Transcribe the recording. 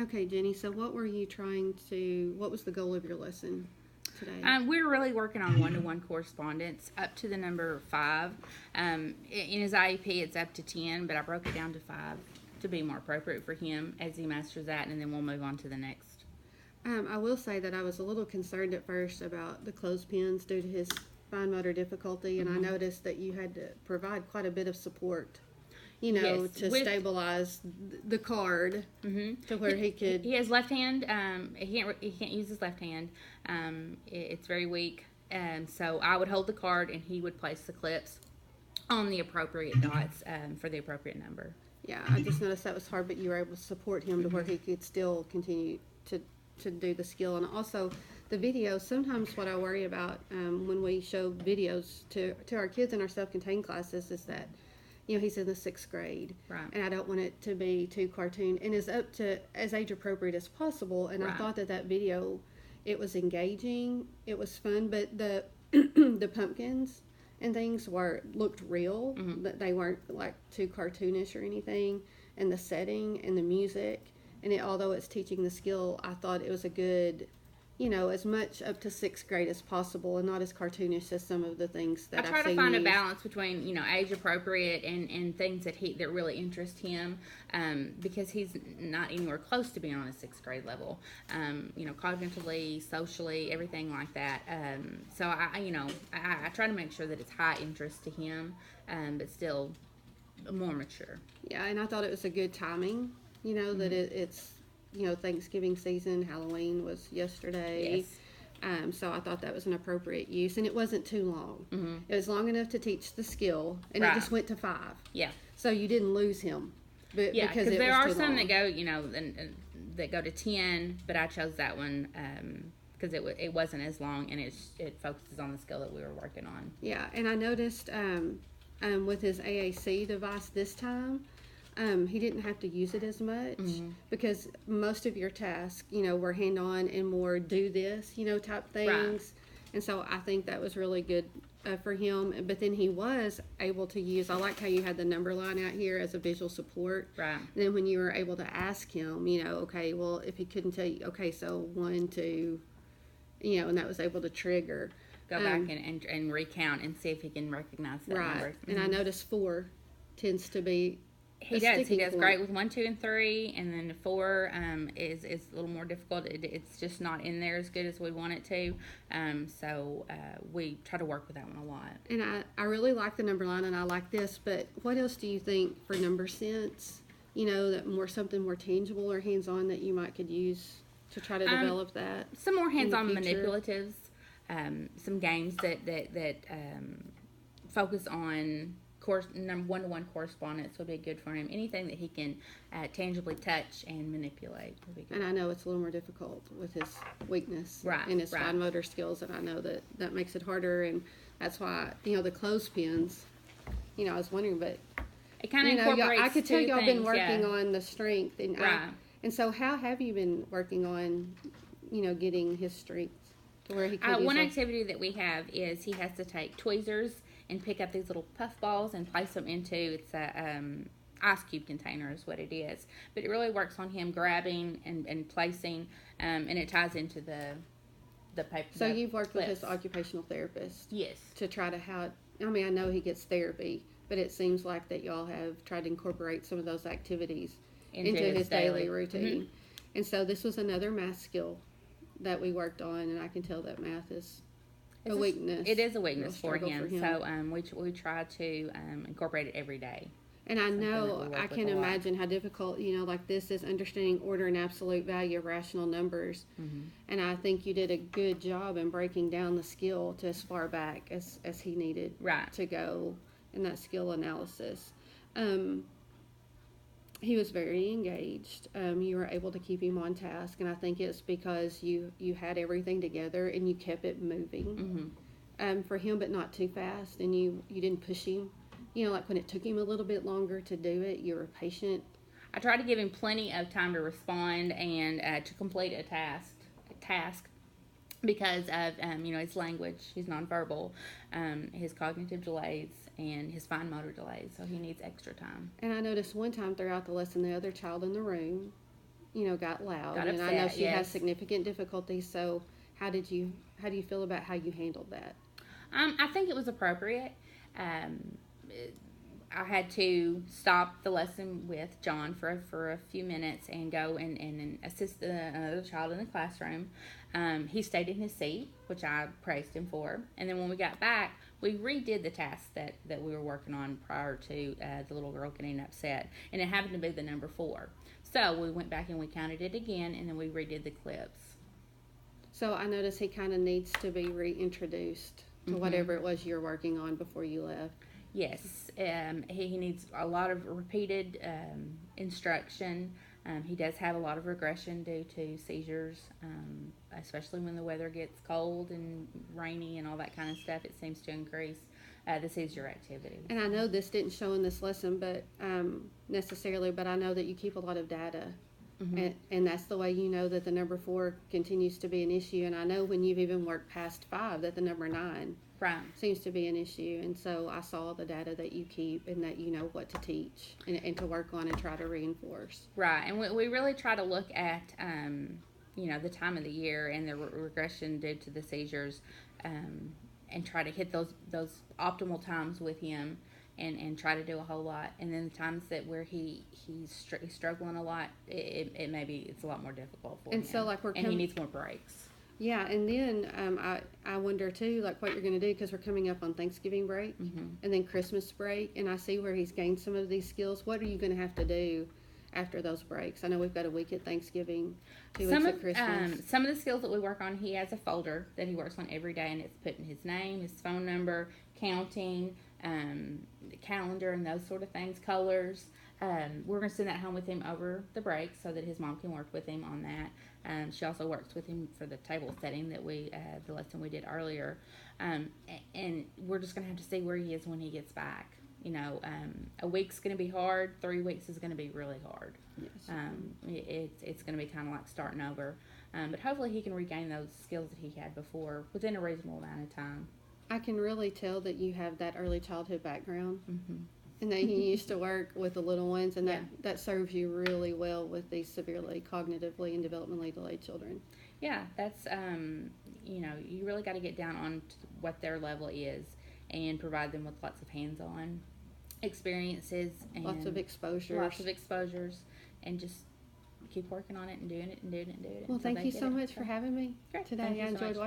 Okay, Jenny, so what was the goal of your lesson today? We're really working on one-to-one correspondence up to the number 5. In his IEP, it's up to 10, but I broke it down to 5 to be more appropriate for him as he masters that, and then we'll move on to the next. I will say that I was a little concerned at first about the clothespins due to his fine motor difficulty, and I noticed that you had to provide quite a bit of support, Yes, to stabilize the card to where he could. He has left hand. He can't use his left hand. It's very weak, and so I would hold the card, and he would place the clips on the appropriate dots for the appropriate number. Yeah, I just noticed that was hard, but you were able to support him to where he could still continue to do the skill. And also the videos, sometimes what I worry about when we show videos to our kids in our self-contained classes is that, he's in the 6th grade. Right. And I don't want it to be too cartoon, and is up to as age appropriate as possible. And I thought that video, it was engaging, it was fun, but the the pumpkins and things looked real, but they weren't like too cartoonish or anything. And the setting and the music, and although it's teaching the skill, I thought it was a good, as much up to 6th grade as possible, and not as cartoonish as some of the things that I try I've to seen find a used. balance between age appropriate and things that really interest him, because he's not anywhere close to being on a 6th grade level, cognitively, socially, everything like that. So I try to make sure that it's high interest to him, but still more mature. Yeah, and I thought it was a good timing. That it's Thanksgiving season. Halloween was yesterday. Yes. So I thought that was an appropriate use, and it wasn't too long. Mm-hmm. It was long enough to teach the skill, and it just went to 5. Yeah. So you didn't lose him, because there are too some long. that go, that go to 10, but I chose that one because it wasn't as long, and it focuses on the skill that we were working on. Yeah, and I noticed with his AAC device this time, he didn't have to use it as much, because most of your tasks, were hand-on and more do this, type things. Right. And so I think that was really good for him. But then he was able to use, I like how you had the number line out here as a visual support. Right. And then when you were able to ask him, okay, well, if he couldn't tell you, okay, so 1, 2, and that was able to trigger. Go back and recount and see if he can recognize that number. Right. And I noticed 4 tends to be He does great with 1, 2, and 3, and then 4 is a little more difficult. It's just not in there as good as we want it to. So we try to work with that one a lot. And I really like the number line, and I like this. But what else do you think for number sense? Something more tangible or hands-on that you could use to try to develop that. Some more hands-on manipulatives. Some games that focus on one-to-one correspondence would be good for him. Anything that he can tangibly touch and manipulate would be good. And I know it's a little more difficult with his weakness in his fine motor skills, and I know that makes it harder, and that's why the clothespins. I was wondering, but it kind of incorporates. I could tell y'all been working on the strength, and right. And so how have you been working on, getting his strength to where he could one activity that we have is he has to take tweezers and pick up these little puff balls and place them into, it's a ice cube container is what it is. But it really works on him grabbing and placing, and it ties into the paper. So you've worked with his occupational therapist? Yes. To try to I know he gets therapy, but it seems like that y'all have tried to incorporate some of those activities into his daily routine. Mm-hmm. And so this was another math skill that we worked on, and I can tell that math is a weakness. It is a weakness for him. So we try to incorporate it every day. And I know, I can imagine how difficult, like this is understanding order and absolute value of rational numbers. Mm-hmm. And I think you did a good job in breaking down the skill to as far back as he needed to go in that skill analysis. He was very engaged. You were able to keep him on task, and I think it's because you had everything together and you kept it moving for him, but not too fast, and you didn't push him. Like when it took him a little bit longer to do it, you were patient. I try to give him plenty of time to respond and to complete a task because of his language, his nonverbal, his cognitive delays, and his fine motor delays. So he needs extra time. And I noticed one time throughout the lesson, the other child in the room got loud. Got And I know upset, she has yes. significant difficulties. So how do you feel about how you handled that? I think it was appropriate. Um, I had to stop the lesson with John for a few minutes and go and assist another child in the classroom. He stayed in his seat, which I praised him for. And then when we got back, we redid the task that we were working on prior to the little girl getting upset. And it happened to be the number 4. So we went back and we counted it again, and then we redid the clips. So I noticed he kind of needs to be reintroduced to whatever it was you're working on before you left. Yes, he needs a lot of repeated instruction. He does have a lot of regression due to seizures, especially when the weather gets cold and rainy and all that kind of stuff. It seems to increase the seizure activity. And I know this didn't show in this lesson, but necessarily, but I know that you keep a lot of data. And that's the way you know that the number 4 continues to be an issue. And I know when you've even worked past 5 that the number 9 Right. seems to be an issue. And so I saw the data that you keep and that you know what to teach and to work on and try to reinforce. Right. And we really try to look at, the time of the year and the regression due to the seizures, and try to hit those optimal times with him. And try to do a whole lot, and then the times that where he's struggling a lot, it's a lot more difficult for him. And so like he needs more breaks. Yeah, and then I wonder too, like what you're going to do, because we're coming up on Thanksgiving break and then Christmas break, and I see where he's gained some of these skills. What are you going to have to do after those breaks? I know we've got a week at Thanksgiving, 2 weeks at Christmas. Some of the skills that we work on, he has a folder that he works on every day, and it's putting his name, his phone number, counting, the calendar, and those sort of things, colors. We're going to send that home with him over the break so that his mom can work with him on that. She also works with him for the table setting that the lesson we did earlier. And we're just going to have to see where he is when he gets back. A week's going to be hard. 3 weeks is going to be really hard. Yes. It's going to be kind of like starting over. But hopefully he can regain those skills that he had before within a reasonable amount of time. I can really tell that you have that early childhood background. And that you used to work with the little ones, and that serves you really well with these severely cognitively and developmentally delayed children. Yeah, that's, you really got to get down on what their level is and provide them with lots of hands-on experiences. And lots of exposures. And just keep working on it and doing it and doing it and doing it. Well, thank you so much for having me today. I enjoyed watching.